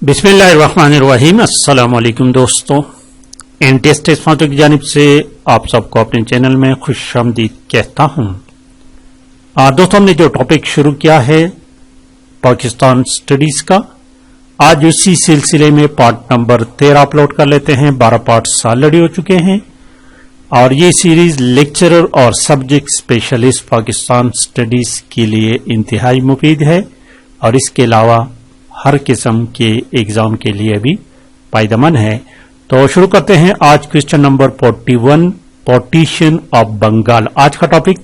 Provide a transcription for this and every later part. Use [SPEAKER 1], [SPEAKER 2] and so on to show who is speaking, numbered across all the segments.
[SPEAKER 1] बिस्मिल्लाहिर्रहमानिर्रहीम। अस्सलाम वालेकुम दोस्तों, एनटीएस टेस्ट फाउंडेशन की जानिब से आप सबको अपने चैनल में खुशामदीद कहता हूं। दोस्तों, हमने जो टॉपिक शुरू किया है पाकिस्तान स्टडीज का, आज उसी सिलसिले में पार्ट नंबर 13 अपलोड कर लेते हैं। 12 पार्ट्स ऑलरेडी हो चुके हैं और ये सीरीज लेक्चरर और सब्जेक्ट स्पेशलिस्ट पाकिस्तान स्टडीज के लिए इंतहाई मुफीद है और इसके अलावा हर किस्म के एग्जाम के लिए भी फायदेमंद है। तो शुरू करते हैं आज question number 41, partition of Bengal. आज का टॉपिक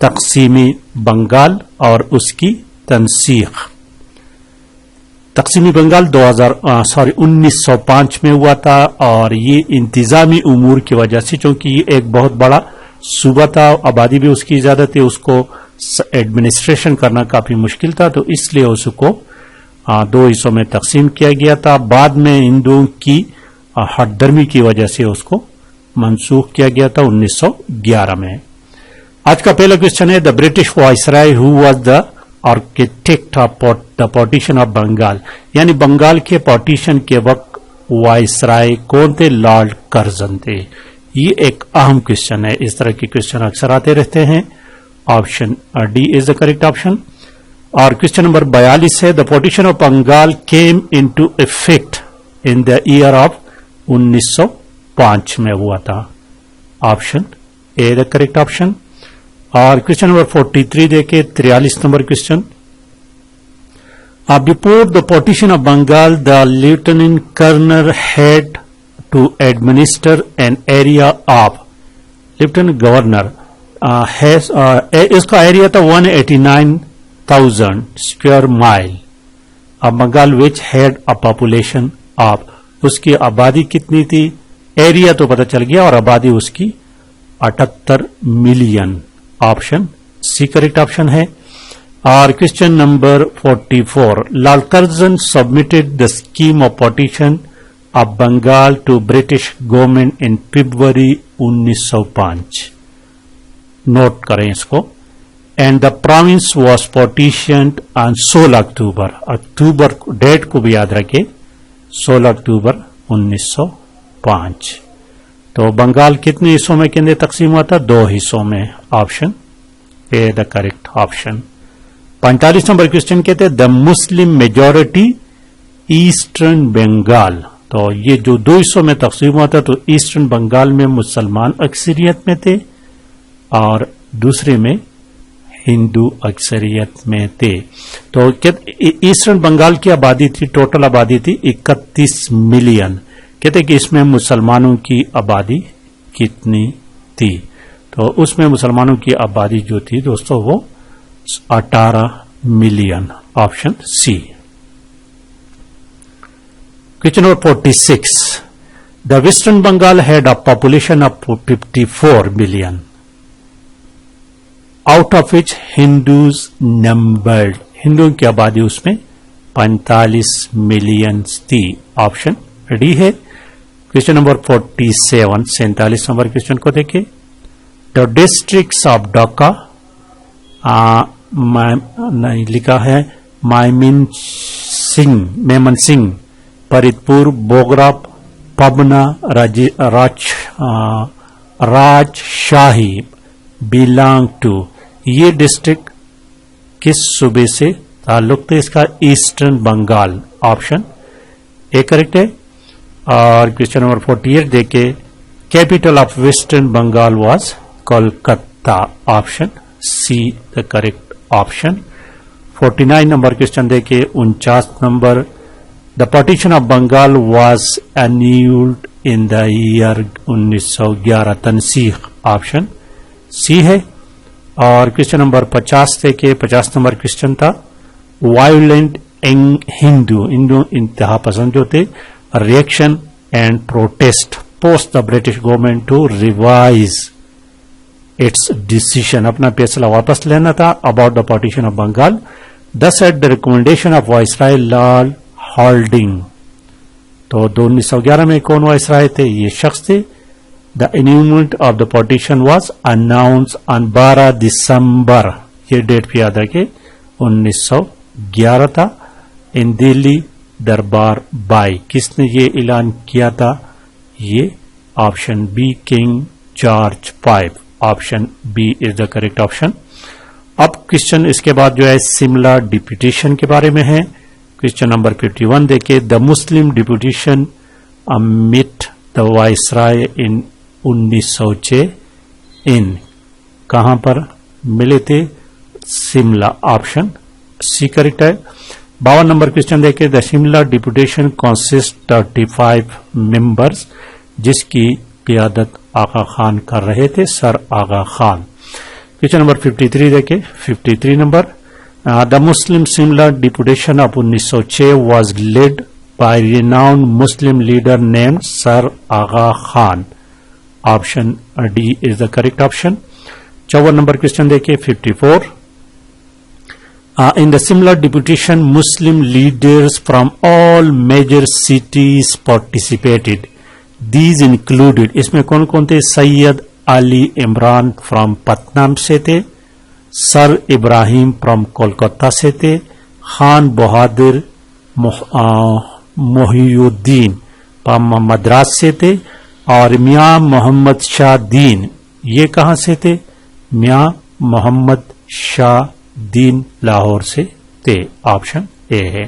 [SPEAKER 1] तकसीमी बंगाल और उसकी तनसीख। तकसीमी बंगाल 1905 में हुआ था और ये इंतजामी उमूर की वजह से, चूंकि ये एक बहुत बड़ा सूबा था, आबादी भी उसकी ज्यादा थी, उसको एडमिनिस्ट्रेशन करना काफी मुश्किल था, तो इसलिए उसको 2 हिस्सों में तकसीम किया गया था। बाद में हिंदुओं की हटदर्मी की वजह से उसको मनसूख किया गया था 1911 में। आज का पहला क्वेश्चन है, the British viceroy who was the architect of the partition of Bengal, यानी बंगाल के पार्टीशन के वक्त वाइसराय कौन थे? लॉर्ड कर्जन थे। ये एक अहम क्वेश्चन है, इस तरह के क्वेश्चन अक्सर आते रहते हैं। Option D is the correct option. और क्वेश्चन नंबर 42 है, the partition of Bengal came into effect in the year of 1905 में हुआ था। Option A the correct option. और क्वेश्चन नंबर 43 देखे 43 number question, before the partition of Bengal the lieutenant colonel had to administer an area of, lieutenant governor इसका area था 189,000 square mile. अब Bengal which had a population of, उसकी आबादी कितनी थी? Area तो पता चल गया और आबादी उसकी 78 million. Option C correct option है। और question number 44, Lord Curzon submitted the scheme of partition of Bengal to British government in February 1905। Note करें इसको। And the province was partitioned on 16 October, October date को भी याद रखें, 16 अक्टूबर 1905। तो बंगाल कितने हिस्सों में केंद्र तकसीम हुआ था? 2 हिस्सों में। Option A the correct option. 45 number question कहते हैं, the Muslim majority eastern Bengal. तो ये जो 2 हिस्सों में तकसीम हुआ था, तो ईस्टर्न बंगाल में मुसलमान अक्सरियत में थे और दूसरे में हिंदू अक्सरियत में थे। तो ईस्टर्न बंगाल की आबादी थी, टोटल आबादी थी 31 मिलियन। कहते कि इसमें मुसलमानों की आबादी कितनी थी? तो उसमें मुसलमानों की आबादी जो थी दोस्तों वो 18 million. Option C. Question number 46, the western Bengal had a population of 54 million, out of which Hindus numbered, हिंदुओं की आबादी उसमें 45 मिलियन थी। ऑप्शन डी है। क्वेश्चन नंबर 47, 47 नंबर क्वेश्चन को देखें, द डिस्ट्रिक्ट्स ऑफ ढाका, नहीं लिखा है, मेमन सिंह, फरीदपुर, बोगरा, पबना, राजशाही बिलोंग टू, ये डिस्ट्रिक्ट किस सूबे से ताल्लुक थे? इसका eastern Bengal. Option A correct है। और क्वेश्चन नंबर 48 देखे, capital of western Bengal was Kolkata. Option C the correct option. 49 number question देखे 49 number, the partition of Bengal was annulled in the year 1911, तनसीख। ऑप्शन सी है। और क्वेश्चन नंबर 50 देखे 50 नंबर क्वेश्चन था, violent Hindu इंतहा पसंद जो थे, reaction and protest post the British government to revise it's decision, अपना फैसला वापस लेना था about the partition of Bengal. Thus at the recommendation of viceroy Lord Hardinge. तो 1911 में कौन वाइसराय थे? ये शख्स थे। The annulment of the partition was announce on 12 December, ये डेट भी याद रखे, 1911 था, इन दिल्ली دربار بائی. کس نے یہ اعلان کیا تھا؟ یہ option B king George 5. Option B is the correct option. اب کوشچن اس کے بعد جو ہے سملا ڈپوٹیشن کے بارے میں ہے. کوشچن نمبر 51 دیکھیں. دا مسلم ڈپوٹیشن میٹ دا وائسرائے ان 1906 ان کہاں پر ملے تھے؟ سملا. آپشن سی کریکٹ ہے. 52 نمبر کوشچن دیکھیں. The Simla deputation consist 35 members جس کی قیادت آغا خان کر رہے تھے، sir Aga Khan. Question number 53 دیکھیں. 53 number. The Muslim Simla deputation of 1906 was led by renowned Muslim leader named sir Aga Khan. Option D is the correct option. 54 number question دیکھیں. 54. In the Simla deputation, Muslim leaders from all major cities participated. These included, اس میں کون کون تھے؟ سید Ali Imran from پتنم سے تھے، سر ابراہیم from Kolkata سے تھے، خان بہادر محی الدین from Madras سے تھے، اور میاں محمد شاہ دین یہ کہاں سے تھے؟ میاں محمد شاہ دین لاہور سے تھے. آپشن اے ہے.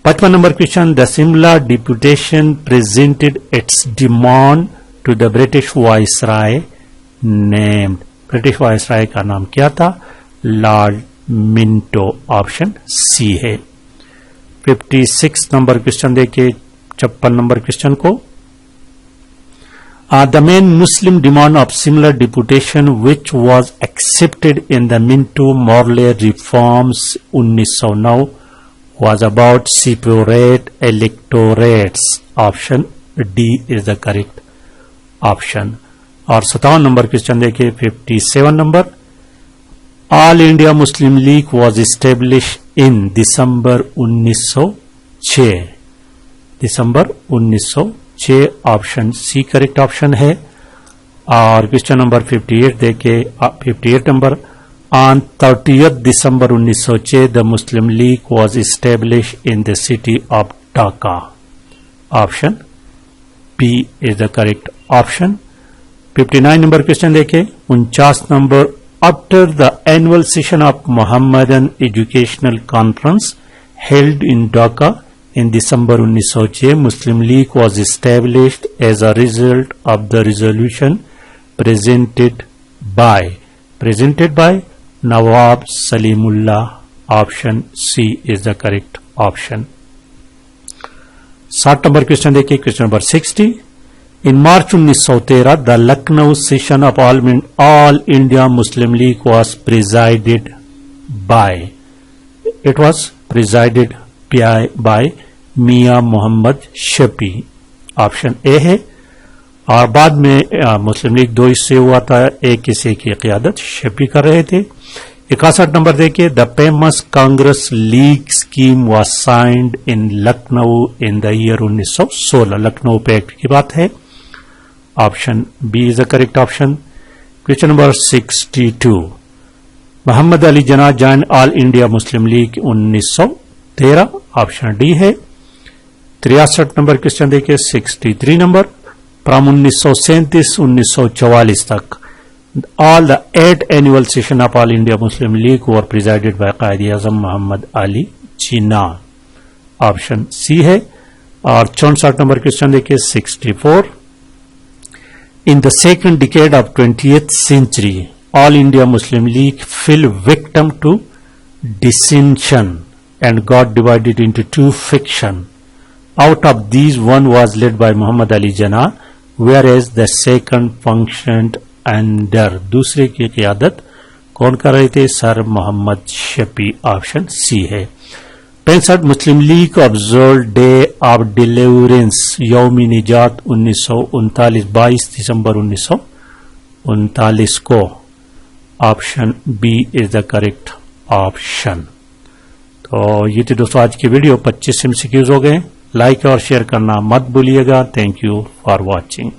[SPEAKER 1] 55 number question. The Simla deputation presented its demand to the British viceroy named. British viceroy کا نام کیا تھا؟ لارڈ منٹو. آپشن سی ہے. 56 نمبر کوشچن دیکھیں. 56 نمبر کوشچن کو. The main Muslim demand of Simla deputation which was accepted in the Minto-Morley reforms 1909 was about separate electorates. Option D is the correct option. اور 57 number question دیکھیں. 57 number. All India Muslim League was established in December 1906. دسمبر 1906. Option C correct option ہے. اور question number 58 دیکھیں. 58 number. On 30 December 1906 the Muslim League was establish in the city of Dhaka. Option B is the correct option. 59 number question دیکھیں. 49 number. After the annual session of Mohammedan educational conference held in Dhaka in December 1906, Muslim League was established as a result of the resolution presented by Nawab Salimullah. Option C is the correct option. 60 number question देखिए. Question number 60. In March 1913, the Lucknow session of All India Muslim League was presided by. It was presided by میاں محمد شفیع. Option A ہے. اور بعد میں مسلم league 2 حصے ہوا تھا، ایک حصے کی قیادت شفیع کر رہے تھے. 61 نمبر دیکھیے. The famous Congress League scheme was signed in Lucknow in the year 1916. Lucknow pact کی بات ہے. Option B is the correct option. Question number 62. Muhammad Ali Jinnah join all India Muslim League 1913. Option D ہے. 63 نمبر کوشچن دیکھیں. 63 نمبر. فرام 1937 1944 تک all the 8 annual session of All India Muslim League were presided by Quaid Azam Muhammad Ali Jinnah. Option C ہے. اور 64 number question دیکھیں. 64. In the second decade of 20th century, All India Muslim League fell victim to dissension and got divided into 2 factions. Out of these, one was led by Muhammad Ali Jinnah, whereas the second functioned under. دوسرے کی قیادت کون کر رہے تھے؟ سر محمد شفیع. Option C ہے. 65 Muslim League observe day of deliverance یوم نجات 1939 22 دسمبر 1939 کو. Option B is the correct option. تو یہ تھی دوستوں آج کی ویڈیو. 25 MCQs ہو گئے. لائک اور شیئر کرنا مت بھولیے گا. Thank you for watching.